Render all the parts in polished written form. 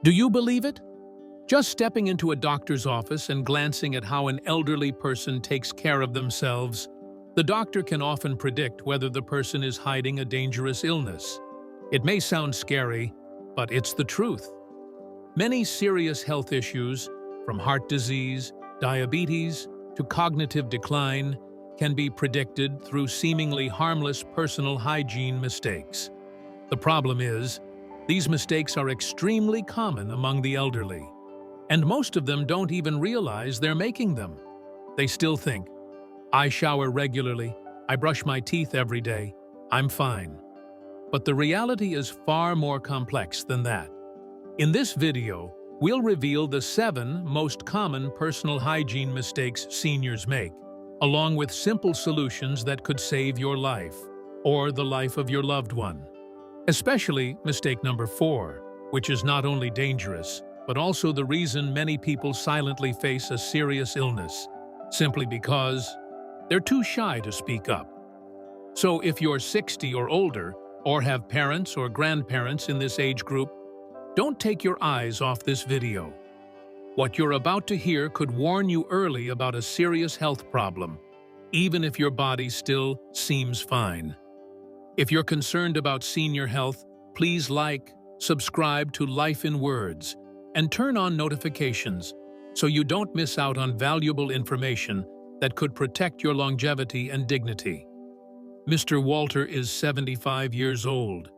Do you believe it? Just stepping into a doctor's office and glancing at how an elderly person takes care of themselves, the doctor can often predict whether the person is hiding a dangerous illness. It may sound scary, but it's the truth. Many serious health issues, from heart disease, diabetes, to cognitive decline, can be predicted through seemingly harmless personal hygiene mistakes. The problem is, these mistakes are extremely common among the elderly, and most of them don't even realize they're making them. They still think, I shower regularly, I brush my teeth every day, I'm fine. But the reality is far more complex than that. In this video, we'll reveal the 7 most common personal hygiene mistakes seniors make, along with simple solutions that could save your life, or the life of your loved one. Especially mistake number 4, which is not only dangerous, but also the reason many people silently face a serious illness, simply because they're too shy to speak up. So if you're 60 or older, or have parents or grandparents in this age group, don't take your eyes off this video. What you're about to hear could warn you early about a serious health problem, even if your body still seems fine. If you're concerned about senior health, please like, subscribe to Life in Words, and turn on notifications so you don't miss out on valuable information that could protect your longevity and dignity. Mr. Walter is 75 years old.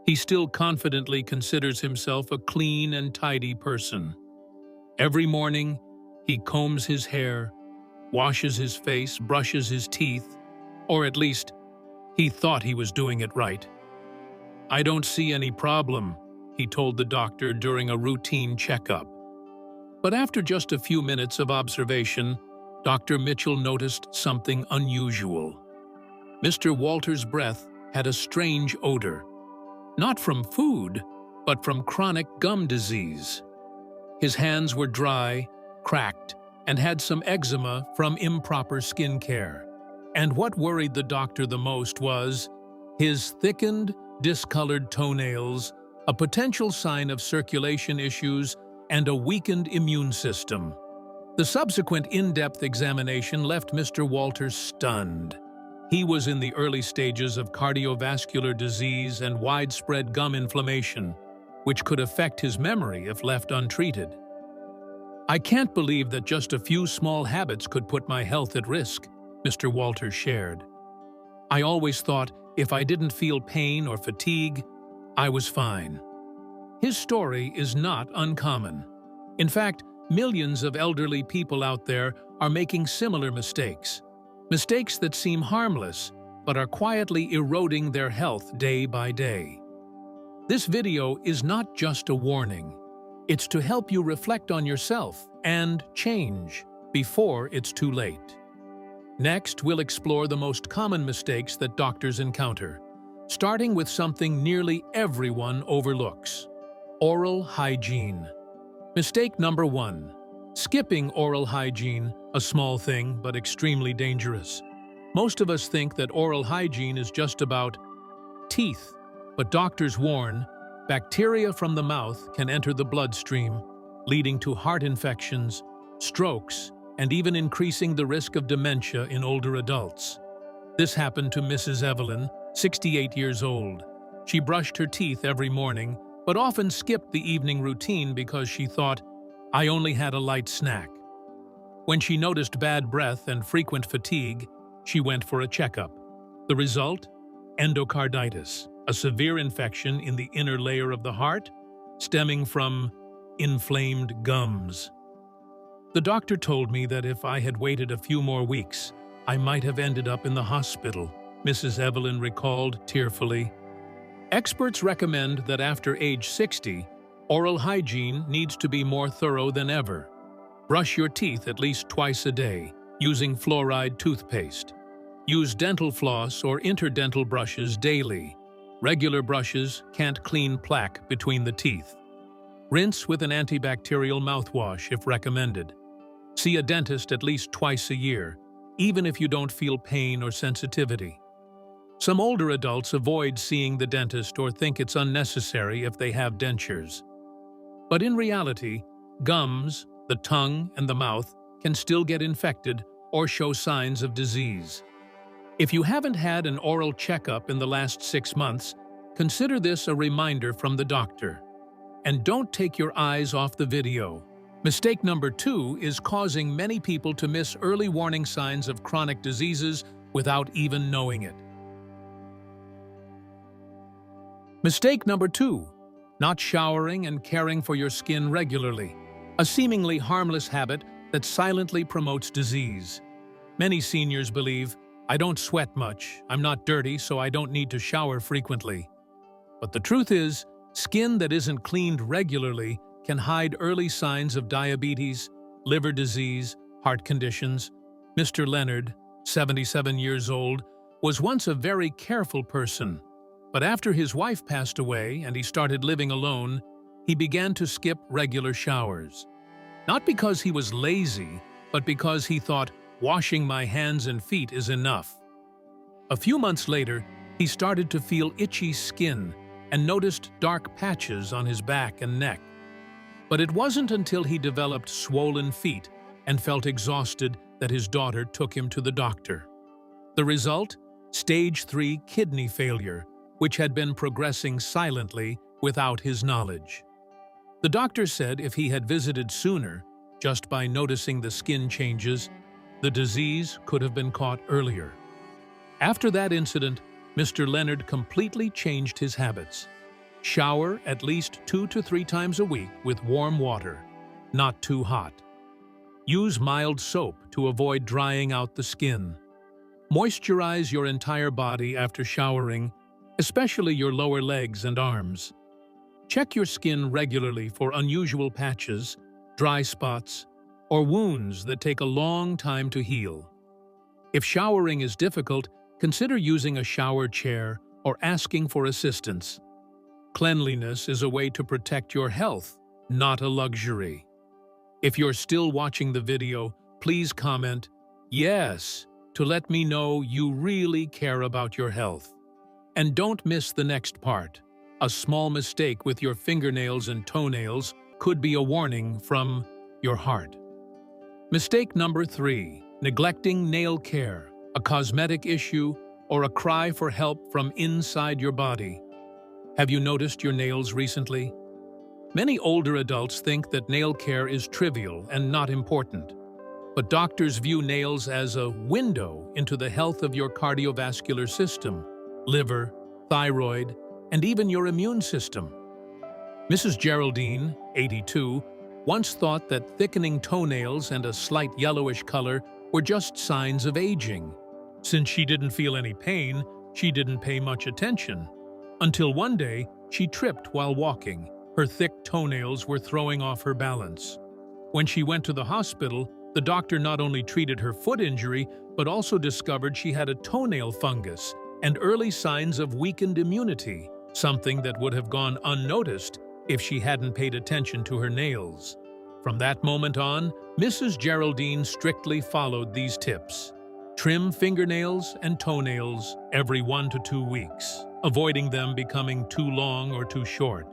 He still confidently considers himself a clean and tidy person. Every morning, he combs his hair, washes his face, brushes his teeth, or at least, he thought he was doing it right. I don't see any problem, he told the doctor during a routine checkup. But after just a few minutes of observation, Dr. Mitchell noticed something unusual. Mr. Walter's breath had a strange odor. Not from food, but from chronic gum disease. His hands were dry, cracked, and had some eczema from improper skin care. And what worried the doctor the most was his thickened, discolored toenails, a potential sign of circulation issues, and a weakened immune system. The subsequent in-depth examination left Mr. Walter stunned. He was in the early stages of cardiovascular disease and widespread gum inflammation, which could affect his memory if left untreated. I can't believe that just a few small habits could put my health at risk, Mr. Walter shared. I always thought if I didn't feel pain or fatigue, I was fine. His story is not uncommon. In fact, millions of elderly people out there are making similar mistakes. Mistakes that seem harmless, but are quietly eroding their health day by day. This video is not just a warning. It's to help you reflect on yourself and change before it's too late. Next, we'll explore the most common mistakes that doctors encounter, starting with something nearly everyone overlooks: oral hygiene. Mistake number 1. Skipping oral hygiene, a small thing but extremely dangerous. Most of us think that oral hygiene is just about teeth, but doctors warn bacteria from the mouth can enter the bloodstream, leading to heart infections, strokes, and even increasing the risk of dementia in older adults. This happened to Mrs. Evelyn, 68 years old. She brushed her teeth every morning, but often skipped the evening routine because she thought, I only had a light snack. When she noticed bad breath and frequent fatigue, she went for a checkup. The result? Endocarditis, a severe infection in the inner layer of the heart, stemming from inflamed gums. The doctor told me that if I had waited a few more weeks, I might have ended up in the hospital, Mrs. Evelyn recalled tearfully. Experts recommend that after age 60, oral hygiene needs to be more thorough than ever. Brush your teeth at least twice a day, using fluoride toothpaste. Use dental floss or interdental brushes daily. Regular brushes can't clean plaque between the teeth. Rinse with an antibacterial mouthwash if recommended. See a dentist at least twice a year, even if you don't feel pain or sensitivity. Some older adults avoid seeing the dentist or think it's unnecessary if they have dentures. But in reality, gums, the tongue, and the mouth can still get infected or show signs of disease. If you haven't had an oral checkup in the last 6 months, consider this a reminder from the doctor. And don't take your eyes off the video. Mistake number 2 is causing many people to miss early warning signs of chronic diseases without even knowing it. Mistake number 2, not showering and caring for your skin regularly, a seemingly harmless habit that silently promotes disease. Many seniors believe, "I don't sweat much, I'm not dirty, so I don't need to shower frequently." But the truth is, skin that isn't cleaned regularly can hide early signs of diabetes, liver disease, heart conditions. Mr. Leonard, 77 years old, was once a very careful person. But after his wife passed away and he started living alone, he began to skip regular showers. Not because he was lazy, but because he thought, "Washing my hands and feet is enough." A few months later, he started to feel itchy skin and noticed dark patches on his back and neck. But it wasn't until he developed swollen feet and felt exhausted that his daughter took him to the doctor. The result? Stage 3 kidney failure, which had been progressing silently without his knowledge. The doctor said if he had visited sooner, just by noticing the skin changes, the disease could have been caught earlier. After that incident, Mr. Leonard completely changed his habits. Shower at least 2 to 3 times a week with warm water, not too hot. Use mild soap to avoid drying out the skin. Moisturize your entire body after showering, especially your lower legs and arms. Check your skin regularly for unusual patches, dry spots, or wounds that take a long time to heal. If showering is difficult, consider using a shower chair or asking for assistance. Cleanliness is a way to protect your health, not a luxury. If you're still watching the video, please comment "Yes" to let me know you really care about your health. And don't miss the next part. A small mistake with your fingernails and toenails could be a warning from your heart. Mistake number 3, neglecting nail care, a cosmetic issue, or a cry for help from inside your body. Have you noticed your nails recently? Many older adults think that nail care is trivial and not important. But doctors view nails as a window into the health of your cardiovascular system, liver, thyroid, and even your immune system. Mrs. Geraldine, 82, once thought that thickening toenails and a slight yellowish color were just signs of aging. Since she didn't feel any pain, she didn't pay much attention. Until one day, she tripped while walking. Her thick toenails were throwing off her balance. When she went to the hospital, the doctor not only treated her foot injury, but also discovered she had a toenail fungus and early signs of weakened immunity, something that would have gone unnoticed if she hadn't paid attention to her nails. From that moment on, Mrs. Geraldine strictly followed these tips. Trim fingernails and toenails every 1 to 2 weeks, avoiding them becoming too long or too short.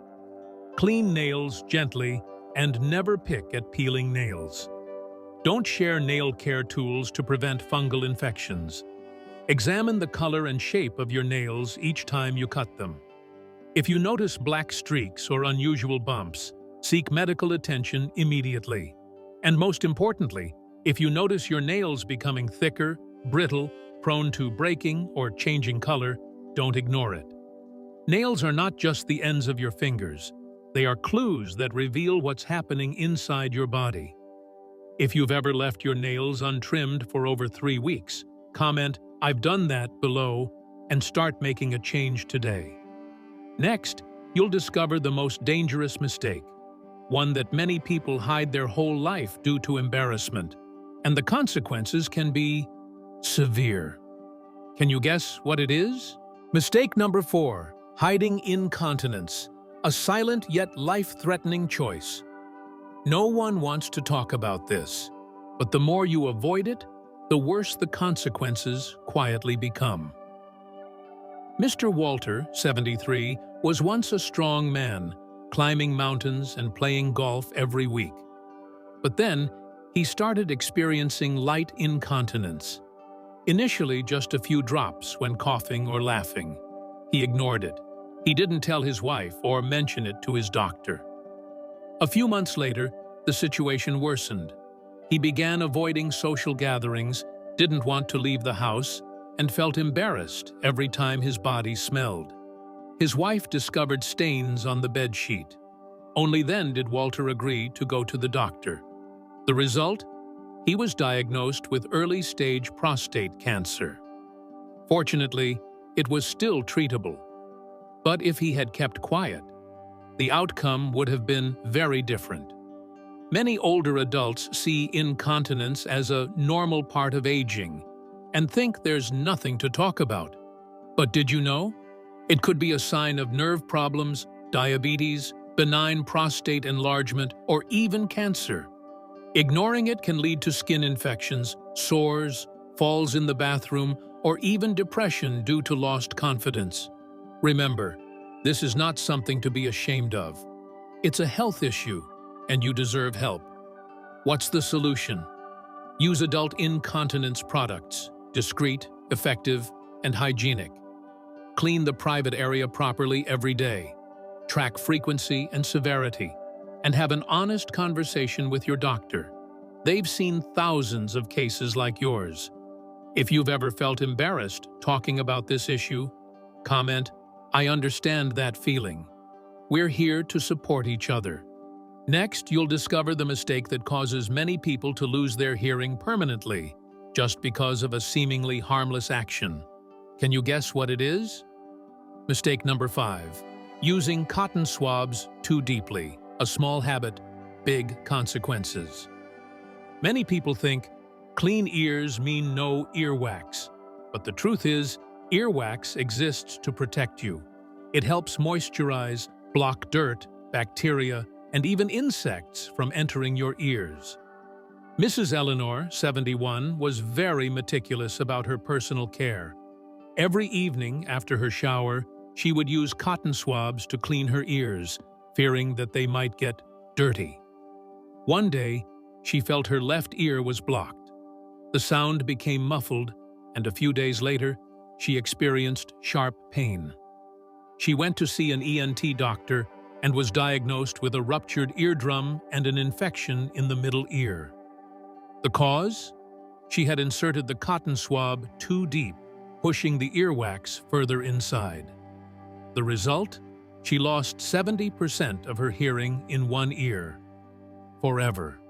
Clean nails gently and never pick at peeling nails. Don't share nail care tools to prevent fungal infections. Examine the color and shape of your nails each time you cut them. If you notice black streaks or unusual bumps, seek medical attention immediately. And most importantly, if you notice your nails becoming thicker, brittle, prone to breaking, or changing color, don't ignore it. Nails are not just the ends of your fingers. They are clues that reveal what's happening inside your body. If you've ever left your nails untrimmed for over 3 weeks, comment "I've done that" below and start making a change today. Next, you'll discover the most dangerous mistake, one that many people hide their whole life due to embarrassment, and the consequences can be severe. Can you guess what it is? Mistake number 4, hiding incontinence, a silent yet life-threatening choice. No one wants to talk about this, but the more you avoid it, the worse the consequences quietly become. Mr. Walter, 73, was once a strong man, climbing mountains and playing golf every week. But then, he started experiencing light incontinence. Initially, just a few drops when coughing or laughing. He ignored it. He didn't tell his wife or mention it to his doctor. A few months later, the situation worsened. He began avoiding social gatherings, didn't want to leave the house, and felt embarrassed every time his body smelled. His wife discovered stains on the bedsheet. Only then did Walter agree to go to the doctor. The result? He was diagnosed with early-stage prostate cancer. Fortunately, it was still treatable. But if he had kept quiet, the outcome would have been very different. Many older adults see incontinence as a normal part of aging and think there's nothing to talk about. But did you know? It could be a sign of nerve problems, diabetes, benign prostate enlargement, or even cancer. Ignoring it can lead to skin infections, sores, falls in the bathroom, or even depression due to lost confidence. Remember, this is not something to be ashamed of. It's a health issue, and you deserve help. What's the solution? Use adult incontinence products, discreet, effective, and hygienic. Clean the private area properly every day. Track frequency and severity, and have an honest conversation with your doctor. They've seen thousands of cases like yours. If you've ever felt embarrassed talking about this issue, comment, "I understand that feeling." We're here to support each other. Next, you'll discover the mistake that causes many people to lose their hearing permanently, just because of a seemingly harmless action. Can you guess what it is? Mistake number 5. Using cotton swabs too deeply. A small habit, big consequences. Many people think clean ears mean no earwax. But the truth is, earwax exists to protect you. It helps moisturize, block dirt, bacteria, and even insects from entering your ears. Mrs. Eleanor, 71, was very meticulous about her personal care. Every evening after her shower, she would use cotton swabs to clean her ears, fearing that they might get dirty. One day, she felt her left ear was blocked. The sound became muffled, and a few days later, she experienced sharp pain. She went to see an ENT doctor and was diagnosed with a ruptured eardrum and an infection in the middle ear. The cause? She had inserted the cotton swab too deep, pushing the earwax further inside. The result? She lost 70% of her hearing in one ear. Forever.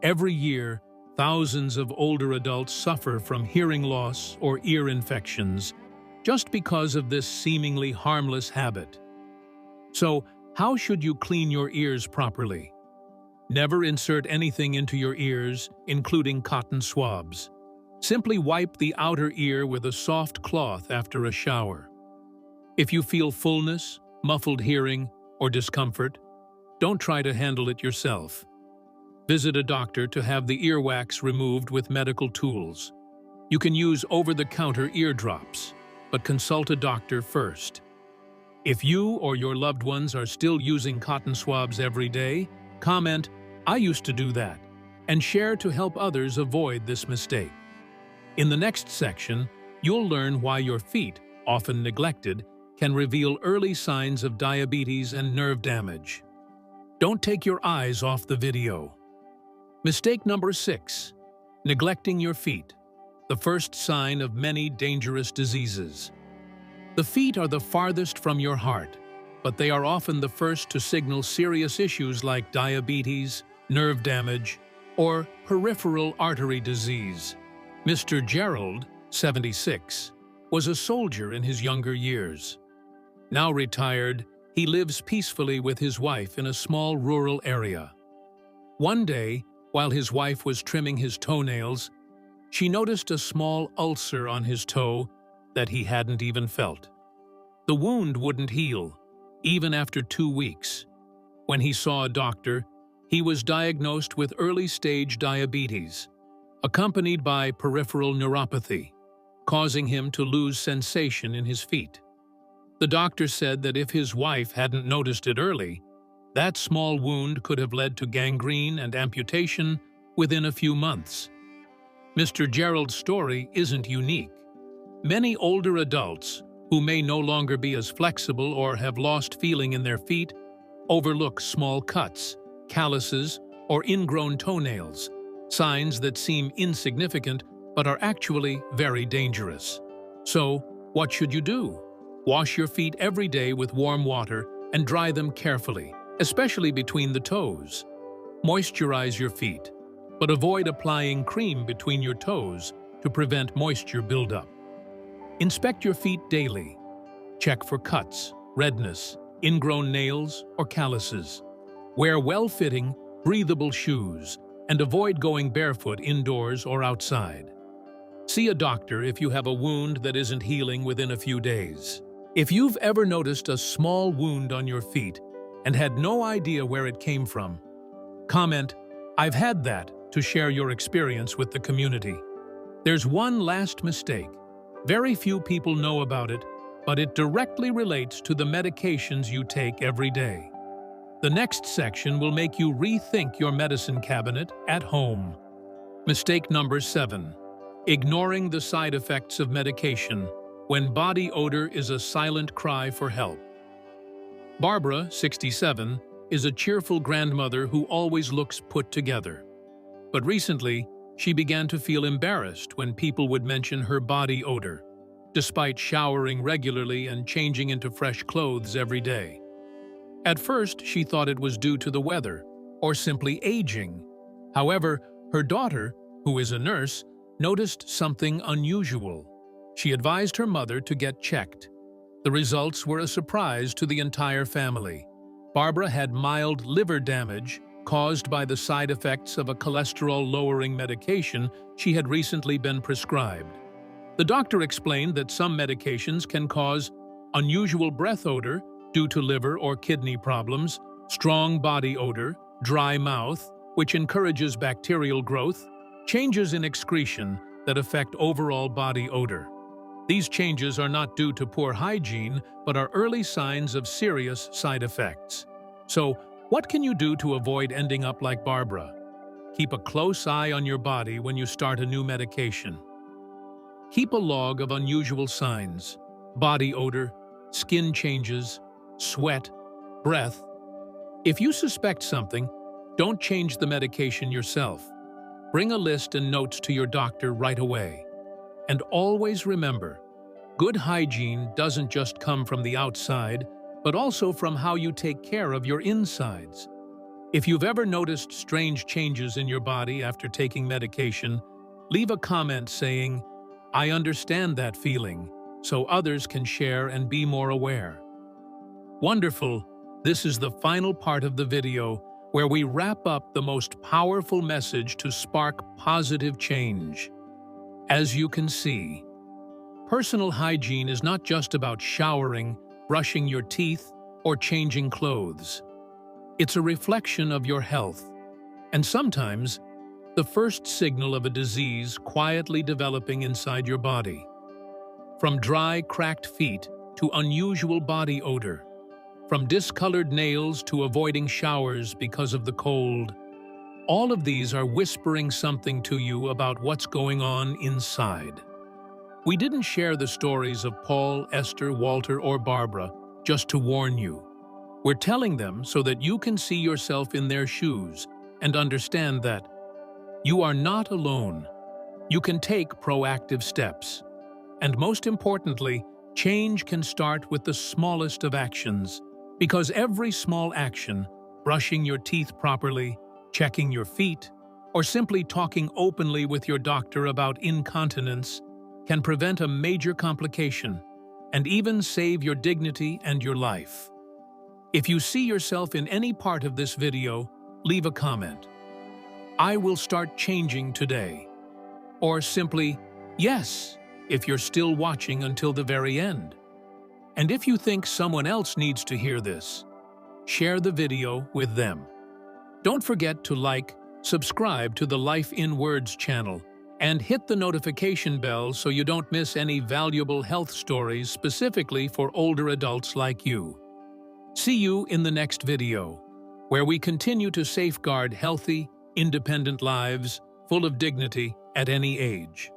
Every year, thousands of older adults suffer from hearing loss or ear infections just because of this seemingly harmless habit. So, how should you clean your ears properly? Never insert anything into your ears, including cotton swabs. Simply wipe the outer ear with a soft cloth after a shower. If you feel fullness, muffled hearing, or discomfort, don't try to handle it yourself. Visit a doctor to have the earwax removed with medical tools. You can use over-the-counter ear drops, but consult a doctor first. If you or your loved ones are still using cotton swabs every day, comment, "I used to do that," and share to help others avoid this mistake. In the next section, you'll learn why your feet, often neglected, can reveal early signs of diabetes and nerve damage. Don't take your eyes off the video. Mistake number 6. Neglecting your feet. The first sign of many dangerous diseases. The feet are the farthest from your heart, but they are often the first to signal serious issues like diabetes, nerve damage, or peripheral artery disease. Mr. Gerald, 76, was a soldier in his younger years. Now retired, he lives peacefully with his wife in a small rural area. One day, while his wife was trimming his toenails, she noticed a small ulcer on his toe that he hadn't even felt. The wound wouldn't heal, even after 2 weeks. When he saw a doctor, he was diagnosed with early-stage diabetes, accompanied by peripheral neuropathy, causing him to lose sensation in his feet. The doctor said that if his wife hadn't noticed it early, That small wound could have led to gangrene and amputation within a few months. Mr. Gerald's story isn't unique. Many older adults, who may no longer be as flexible or have lost feeling in their feet, overlook small cuts, calluses, or ingrown toenails, signs that seem insignificant but are actually very dangerous. So, what should you do? Wash your feet every day with warm water and dry them carefully, especially between the toes. Moisturize your feet, but avoid applying cream between your toes to prevent moisture buildup. Inspect your feet daily. Check for cuts, redness, ingrown nails, or calluses. Wear well-fitting, breathable shoes and avoid going barefoot indoors or outside. See a doctor if you have a wound that isn't healing within a few days. If you've ever noticed a small wound on your feet and had no idea where it came from, comment, "I've had that," to share your experience with the community. There's one last mistake. Very few people know about it, but it directly relates to the medications you take every day. The next section will make you rethink your medicine cabinet at home. Mistake number 7. Ignoring the side effects of medication when body odor is a silent cry for help. Barbara, 67, is a cheerful grandmother who always looks put together. But recently, she began to feel embarrassed when people would mention her body odor, despite showering regularly and changing into fresh clothes every day. At first, she thought it was due to the weather, or simply aging. However, her daughter, who is a nurse, noticed something unusual. She advised her mother to get checked. The results were a surprise to the entire family. Barbara had mild liver damage caused by the side effects of a cholesterol-lowering medication she had recently been prescribed. The doctor explained that some medications can cause unusual breath odor due to liver or kidney problems, strong body odor, dry mouth, which encourages bacterial growth, changes in excretion that affect overall body odor. These changes are not due to poor hygiene, but are early signs of serious side effects. So, what can you do to avoid ending up like Barbara? Keep a close eye on your body when you start a new medication. Keep a log of unusual signs: body odor, skin changes, sweat, breath. If you suspect something, don't change the medication yourself. Bring a list and notes to your doctor right away. And always remember, good hygiene doesn't just come from the outside, but also from how you take care of your insides. If you've ever noticed strange changes in your body after taking medication, leave a comment saying, "I understand that feeling," so others can share and be more aware. Wonderful! This is the final part of the video where we wrap up the most powerful message to spark positive change. As you can see, personal hygiene is not just about showering, brushing your teeth, or changing clothes. It's a reflection of your health, and sometimes the first signal of a disease quietly developing inside your body. From dry, cracked feet to unusual body odor, from discolored nails to avoiding showers because of the cold, all of these are whispering something to you about what's going on inside. We didn't share the stories of Paul, Esther, Walter, or Barbara just to warn you. We're telling them so that you can see yourself in their shoes and understand that you are not alone. You can take proactive steps. And most importantly, change can start with the smallest of actions, because every small action, brushing your teeth properly, checking your feet, or simply talking openly with your doctor about incontinence, can prevent a major complication and even save your dignity and your life. If you see yourself in any part of this video, leave a comment. "I will start changing today." Or simply, "Yes," if you're still watching until the very end. And if you think someone else needs to hear this, share the video with them. Don't forget to like, subscribe to the Life in Words channel, and hit the notification bell so you don't miss any valuable health stories specifically for older adults like you. See you in the next video. where we continue to safeguard healthy, independent lives full of dignity at any age.